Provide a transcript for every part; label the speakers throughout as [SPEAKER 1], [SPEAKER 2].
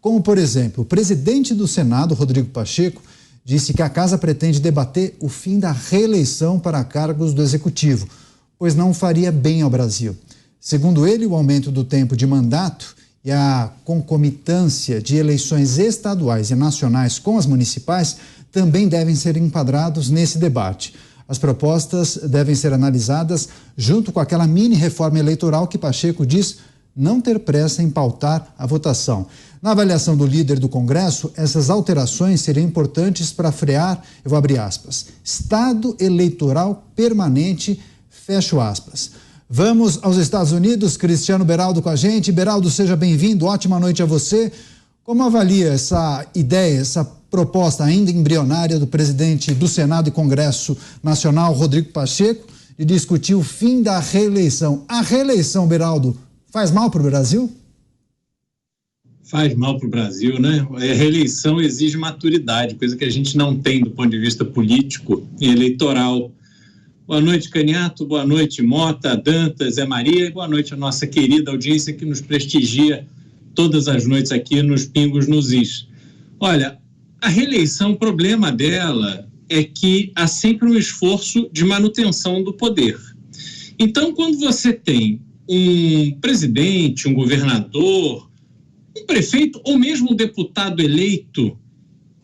[SPEAKER 1] Como, por exemplo, o presidente do Senado, Rodrigo Pacheco, disse que a casa pretende debater o fim da reeleição para cargos do Executivo, pois não faria bem ao Brasil. Segundo ele, o aumento do tempo de mandato e a concomitância de eleições estaduais e nacionais com as municipais também devem ser enquadrados nesse debate. As propostas devem ser analisadas junto com aquela mini-reforma eleitoral que Pacheco diz não ter pressa em pautar a votação. Na avaliação do líder do Congresso, essas alterações seriam importantes para frear, eu vou abrir aspas, Estado eleitoral permanente, fecho aspas. Vamos aos Estados Unidos, Cristiano Beraldo com a gente. Beraldo, seja bem-vindo, ótima noite a você. Como avalia essa ideia, essa proposta ainda embrionária do presidente do Senado e Congresso Nacional, Rodrigo Pacheco, de discutir o fim da reeleição? A reeleição, Beraldo, faz mal para o Brasil?
[SPEAKER 2] Faz mal para o Brasil, né? A reeleição exige maturidade, coisa que a gente não tem do ponto de vista político e eleitoral. Boa noite, Caniato, boa noite, Mota, Dantas, Zé Maria, e boa noite à nossa querida audiência que nos prestigia todas as noites aqui nos Pingos nos Is. Olha, a reeleição, o problema dela é que há sempre um esforço de manutenção do poder. Então, quando você tem um presidente, um governador, um prefeito ou mesmo um deputado eleito,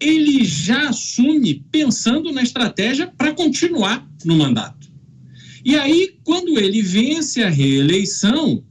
[SPEAKER 2] ele já assume pensando na estratégia para continuar no mandato. E aí, quando ele vence a reeleição,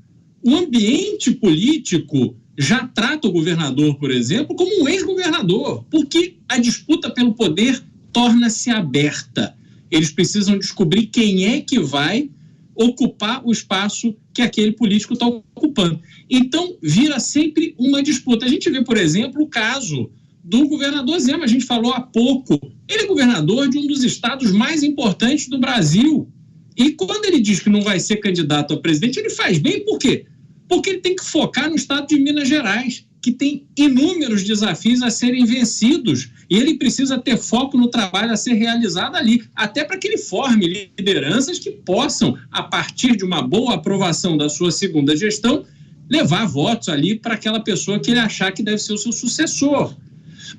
[SPEAKER 2] o ambiente político já trata o governador, por exemplo, como um ex-governador, porque a disputa pelo poder torna-se aberta. Eles precisam descobrir quem é que vai ocupar o espaço que aquele político está ocupando. Então, vira sempre uma disputa. A gente vê, por exemplo, o caso do governador Zema, a gente falou há pouco. Ele é governador de um dos estados mais importantes do Brasil. E quando ele diz que não vai ser candidato a presidente, ele faz bem, por quê? Porque ele tem que focar no estado de Minas Gerais, que tem inúmeros desafios a serem vencidos, e ele precisa ter foco no trabalho a ser realizado ali, até para que ele forme lideranças que possam, a partir de uma boa aprovação da sua segunda gestão, levar votos ali para aquela pessoa que ele achar que deve ser o seu sucessor.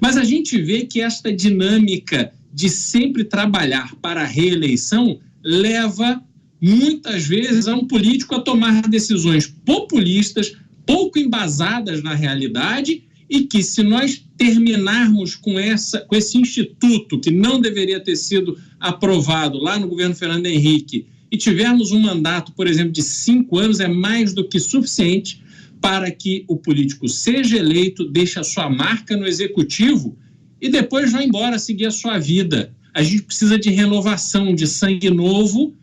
[SPEAKER 2] Mas a gente vê que esta dinâmica de sempre trabalhar para a reeleição leva muitas vezes a um político a tomar decisões populistas, pouco embasadas na realidade, e que, se nós terminarmos com esse instituto que não deveria ter sido aprovado lá no governo Fernando Henrique e tivermos um mandato, por exemplo, de 5 anos, é mais do que suficiente para que o político seja eleito, deixe a sua marca no executivo e depois vá embora seguir a sua vida. A gente precisa de renovação, de sangue novo,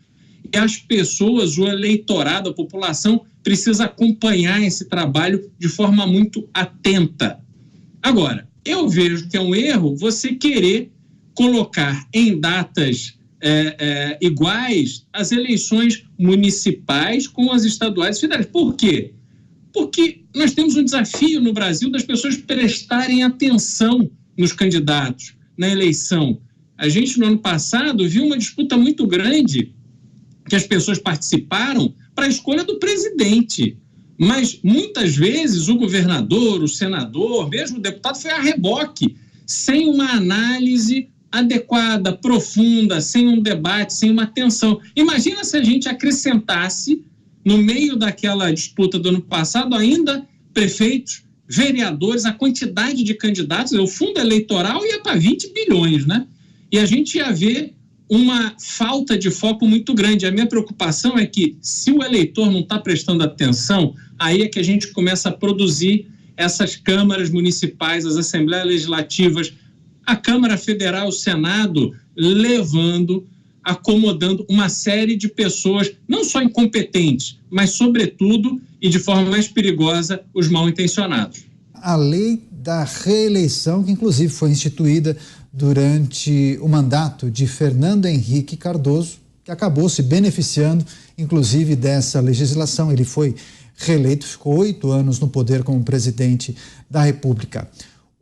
[SPEAKER 2] e as pessoas, o eleitorado, a população, precisa acompanhar esse trabalho de forma muito atenta. Agora, eu vejo que é um erro você querer colocar em datas iguais as eleições municipais com as estaduais e federais. Por quê? Porque nós temos um desafio no Brasil das pessoas prestarem atenção nos candidatos, na eleição. A gente, no ano passado, viu uma disputa muito grande que as pessoas participaram para a escolha do presidente. Mas, muitas vezes, o governador, o senador, mesmo o deputado, foi a reboque, sem uma análise adequada, profunda, sem um debate, sem uma atenção. Imagina se a gente acrescentasse, no meio daquela disputa do ano passado, ainda prefeitos, vereadores, a quantidade de candidatos, o fundo eleitoral ia para 20 bilhões, né? E a gente ia ver uma falta de foco muito grande. A minha preocupação é que, se o eleitor não está prestando atenção, aí é que a gente começa a produzir essas câmaras municipais, as assembleias legislativas, a Câmara Federal, o Senado, levando, acomodando uma série de pessoas, não só incompetentes, mas, sobretudo, e de forma mais perigosa, os mal-intencionados.
[SPEAKER 1] A lei da reeleição, que inclusive foi instituída durante o mandato de Fernando Henrique Cardoso, que acabou se beneficiando, inclusive, dessa legislação. Ele foi reeleito, ficou 8 anos no poder como presidente da República.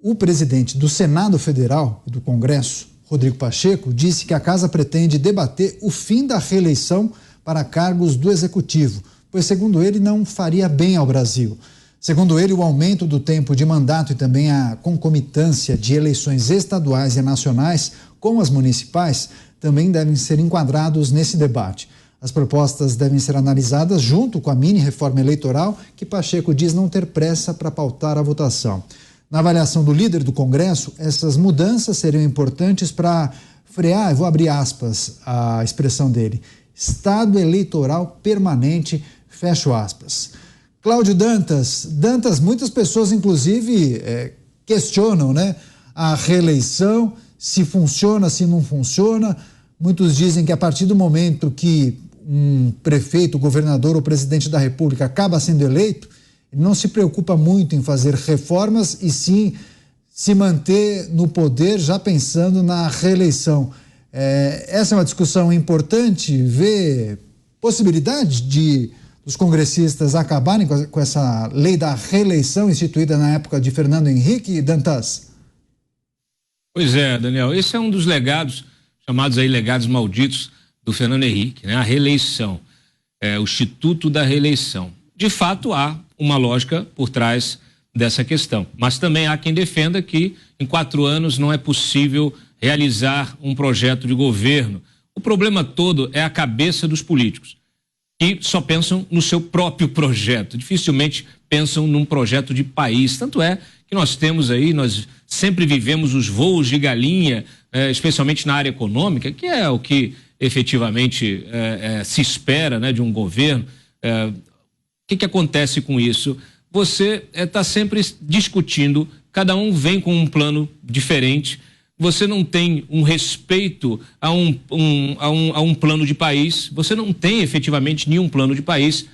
[SPEAKER 1] O presidente do Senado Federal e do Congresso, Rodrigo Pacheco, disse que a casa pretende debater o fim da reeleição para cargos do Executivo, pois, segundo ele, não faria bem ao Brasil. Segundo ele, o aumento do tempo de mandato e também a concomitância de eleições estaduais e nacionais com as municipais também devem ser enquadrados nesse debate. As propostas devem ser analisadas junto com a mini-reforma eleitoral, que Pacheco diz não ter pressa para pautar a votação. Na avaliação do líder do Congresso, essas mudanças seriam importantes para frear, eu vou abrir aspas a expressão dele, Estado eleitoral permanente, fecho aspas. Cláudio Dantas, muitas pessoas inclusive questionam, né, a reeleição, se funciona, se não funciona. Muitos dizem que a partir do momento que um prefeito, governador ou presidente da República acaba sendo eleito, ele não se preocupa muito em fazer reformas e sim se manter no poder já pensando na reeleição. Essa é uma discussão importante, vê possibilidade de os congressistas acabarem com essa lei da reeleição instituída na época de Fernando Henrique, Dantas?
[SPEAKER 3] Pois é, Daniel, esse é um dos legados, chamados aí legados malditos do Fernando Henrique, né? A reeleição, o Instituto da Reeleição. De fato, há uma lógica por trás dessa questão, mas também há quem defenda que em 4 anos não é possível realizar um projeto de governo. O problema todo é a cabeça dos políticos, que só pensam no seu próprio projeto, dificilmente pensam num projeto de país. Tanto é que nós sempre vivemos os voos de galinha, especialmente na área econômica, que é o que efetivamente se espera, né, de um governo. O que acontece com isso? Você está sempre discutindo, cada um vem com um plano diferente, você não tem um respeito a um plano de país, você não tem efetivamente nenhum plano de país.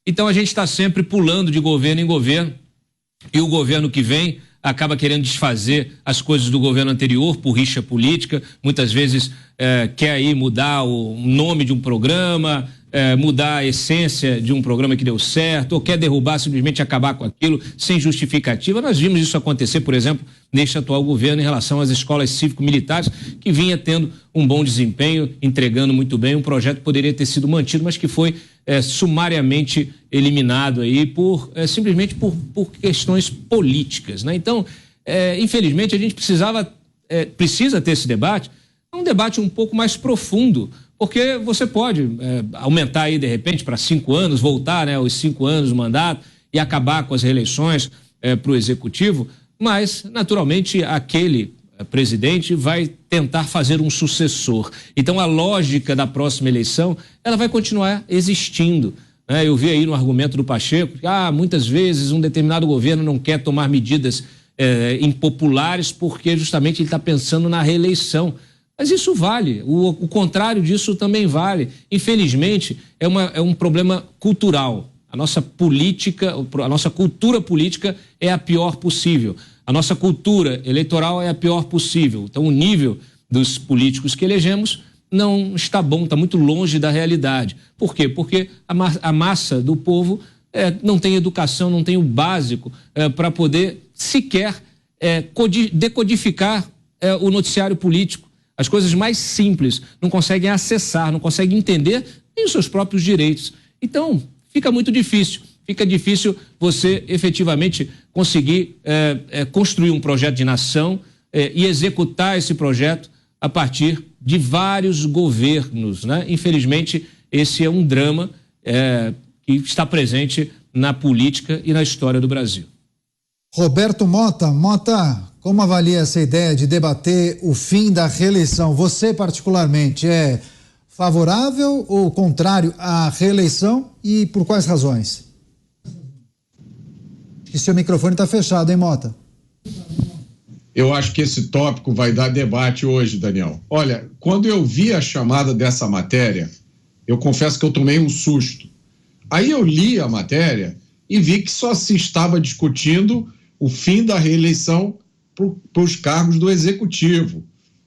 [SPEAKER 3] Então a gente está sempre pulando de governo em governo, e o governo que vem acaba querendo desfazer as coisas do governo anterior por rixa política, muitas vezes quer aí mudar o nome de um programa, mudar a essência de um programa que deu certo, ou quer derrubar, simplesmente acabar com aquilo sem justificativa. Nós vimos isso acontecer, por exemplo, neste atual governo em relação às escolas cívico-militares, que vinha tendo um bom desempenho, entregando muito bem, um projeto que poderia ter sido mantido, mas que foi sumariamente eliminado aí simplesmente por questões políticas, né? Então, infelizmente, a gente precisa ter esse debate, um debate um pouco mais profundo, porque você pode aumentar aí de repente para 5 anos, voltar, né, os 5 anos do mandato e acabar com as reeleições para o executivo, mas naturalmente aquele presidente vai tentar fazer um sucessor. Então a lógica da próxima eleição, ela vai continuar existindo, né? Eu vi aí no argumento do Pacheco que muitas vezes um determinado governo não quer tomar medidas impopulares porque justamente ele está pensando na reeleição. Mas isso vale, o contrário disso também vale. Infelizmente, é um problema cultural. A nossa política, a nossa cultura política é a pior possível. A nossa cultura eleitoral é a pior possível. Então, o nível dos políticos que elegemos não está bom, está muito longe da realidade. Por quê? Porque a massa do povo não tem educação, não tem o básico para poder sequer decodificar o noticiário político. As coisas mais simples não conseguem acessar, não conseguem entender nem os seus próprios direitos. Então, fica muito difícil. Fica difícil você efetivamente conseguir construir um projeto de nação e executar esse projeto a partir de vários governos, né? Infelizmente, esse é um drama que está presente na política e na história do Brasil.
[SPEAKER 1] Roberto Mota, como avalia essa ideia de debater o fim da reeleição? Você, particularmente, é favorável ou contrário à reeleição e por quais razões? Que seu microfone está fechado, hein, Mota?
[SPEAKER 4] Eu acho que esse tópico vai dar debate hoje, Daniel. Olha, quando eu vi a chamada dessa matéria, eu confesso que eu tomei um susto. Aí eu li a matéria e vi que só se estava discutindo o fim da reeleição para os cargos do Executivo.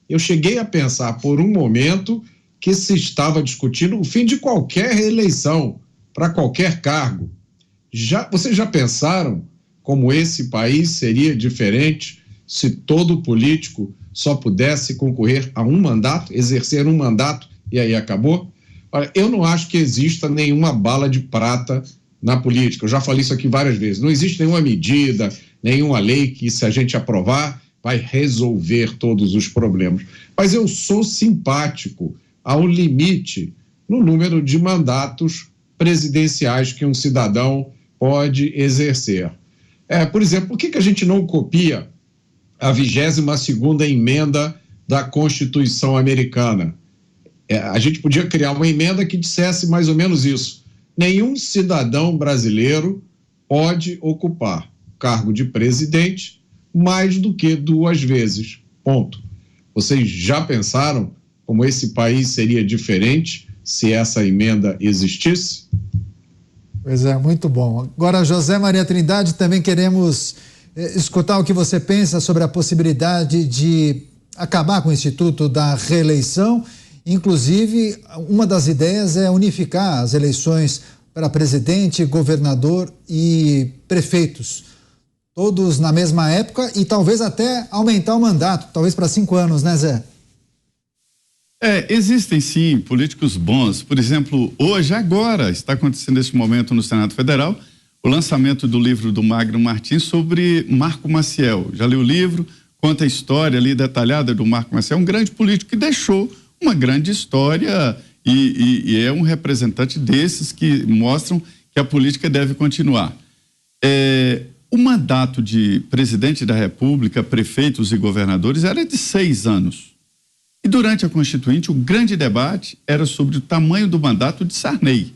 [SPEAKER 4] Eu cheguei a pensar por um momento que se estava discutindo o fim de qualquer reeleição para qualquer cargo. Vocês já pensaram como esse país seria diferente se todo político só pudesse concorrer a um mandato, exercer um mandato e aí acabou? Olha, eu não acho que exista nenhuma bala de prata na política. Eu já falei isso aqui várias vezes. Não existe nenhuma medida, nenhuma lei que, se a gente aprovar, vai resolver todos os problemas. Mas eu sou simpático ao limite no número de mandatos presidenciais que um cidadão pode exercer. Por exemplo, por que a gente não copia a 22ª emenda da Constituição americana? A gente podia criar uma emenda que dissesse mais ou menos isso. Nenhum cidadão brasileiro pode ocupar o cargo de presidente mais do que 2 vezes. Ponto. Vocês já pensaram como esse país seria diferente se essa emenda existisse?
[SPEAKER 1] Pois é, muito bom. Agora, José Maria Trindade, também queremos escutar o que você pensa sobre a possibilidade de acabar com o Instituto da Reeleição. Inclusive, uma das ideias é unificar as eleições para presidente, governador e prefeitos, todos na mesma época, e talvez até aumentar o mandato, talvez para 5 anos, né, Zé?
[SPEAKER 5] Existem sim políticos bons. Por exemplo, hoje, agora, está acontecendo nesse momento no Senado Federal o lançamento do livro do Magno Martins sobre Marco Maciel. Já li o livro, conta a história ali detalhada do Marco Maciel, um grande político que deixou uma grande história e é um representante desses que mostram que a política deve continuar. O mandato de presidente da República, prefeitos e governadores era de 6 anos. E durante a Constituinte, o grande debate era sobre o tamanho do mandato de Sarney.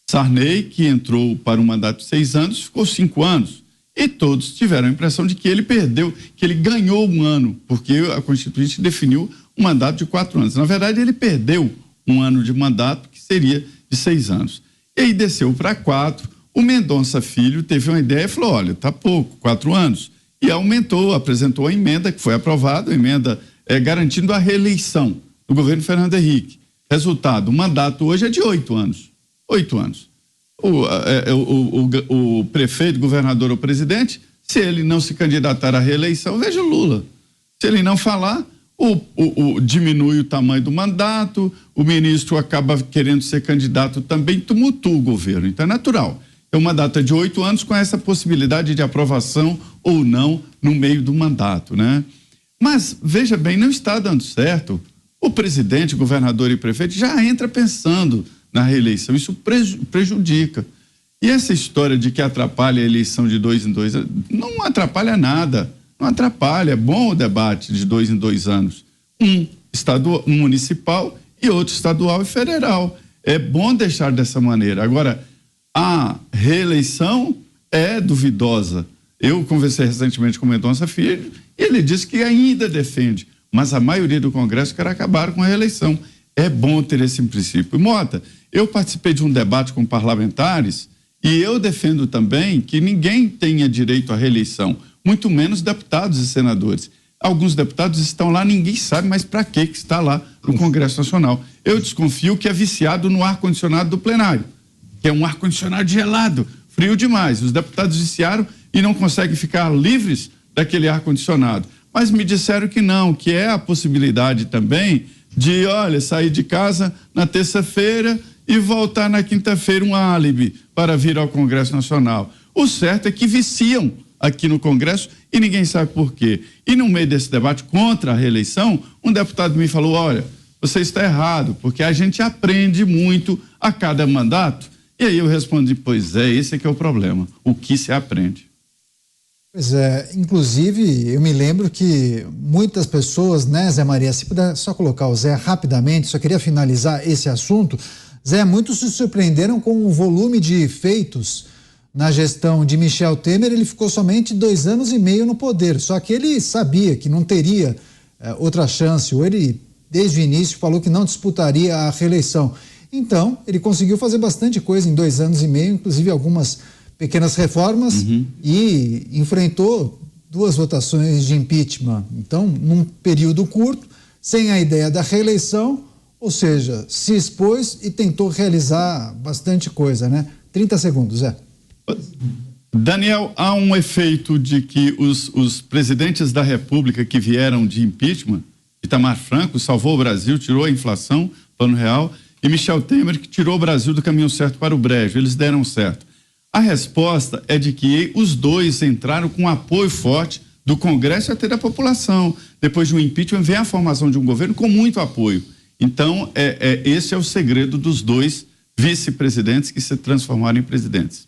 [SPEAKER 5] Sarney, que entrou para um mandato de 6 anos, ficou 5 anos. E todos tiveram a impressão de que ele perdeu, que ele ganhou 1 ano, porque a Constituinte definiu um mandato de 4 anos. Na verdade, ele perdeu 1 ano de mandato, que seria de 6 anos. E aí desceu para 4. O Mendonça Filho teve uma ideia e falou, olha, tá pouco, 4 anos. E aumentou, apresentou a emenda que foi aprovada, a emenda garantindo a reeleição do governo Fernando Henrique. Resultado, o mandato hoje é de 8 anos. 8 anos. O prefeito, governador ou presidente, se ele não se candidatar à reeleição, veja o Lula. Se ele não falar, diminui o tamanho do mandato, o ministro acaba querendo ser candidato também, tumultua o governo. Então é natural. É uma data de 8 anos com essa possibilidade de aprovação ou não no meio do mandato, né? Mas, veja bem, não está dando certo. O presidente, governador e prefeito já entra pensando na reeleição. Isso prejudica. E essa história de que atrapalha a eleição de 2 em 2 anos, não atrapalha nada. Não atrapalha. É bom o debate de 2 em 2 anos. Um municipal e outro estadual e federal. É bom deixar dessa maneira. Agora, a reeleição é duvidosa. Eu conversei recentemente com o Mendonça Filho e ele disse que ainda defende, mas a maioria do Congresso quer acabar com a reeleição. É bom ter esse princípio. Mota, eu participei de um debate com parlamentares e eu defendo também que ninguém tenha direito à reeleição, muito menos deputados e senadores. Alguns deputados estão lá, ninguém sabe mais para que está lá no Congresso Nacional. Eu desconfio que é viciado no ar-condicionado do plenário, que é um ar-condicionado gelado, frio demais. Os deputados viciaram e não conseguem ficar livres daquele ar-condicionado. Mas me disseram que não, que é a possibilidade também de, olha, sair de casa na terça-feira e voltar na quinta-feira, um álibi para vir ao Congresso Nacional. O certo é que viciam aqui no Congresso e ninguém sabe por quê. E no meio desse debate contra a reeleição, um deputado me falou, olha, você está errado, porque a gente aprende muito a cada mandato. E aí eu respondi, pois é, esse é que é o problema, o que se aprende.
[SPEAKER 1] Pois é, inclusive eu me lembro que muitas pessoas, né, Zé Maria, se puder só colocar o Zé rapidamente, só queria finalizar esse assunto. Zé, muitos se surpreenderam com o volume de feitos na gestão de Michel Temer. Ele ficou somente 2 anos e meio no poder, só que ele sabia que não teria outra chance, ou ele desde o início falou que não disputaria a reeleição. Então, ele conseguiu fazer bastante coisa em 2 anos e meio, inclusive algumas pequenas reformas, e enfrentou 2 votações de impeachment. Então, num período curto, sem a ideia da reeleição, ou seja, se expôs e tentou realizar bastante coisa, né? 30 segundos, Zé.
[SPEAKER 5] Daniel, há um efeito de que os presidentes da República que vieram de impeachment, Itamar Franco salvou o Brasil, tirou a inflação, plano real, e Michel Temer que tirou o Brasil do caminho certo para o brejo, eles deram certo. A resposta é de que os dois entraram com apoio forte do Congresso e até da população. Depois de um impeachment, vem a formação de um governo com muito apoio. Então, esse é o segredo dos dois vice-presidentes que se transformaram em presidentes.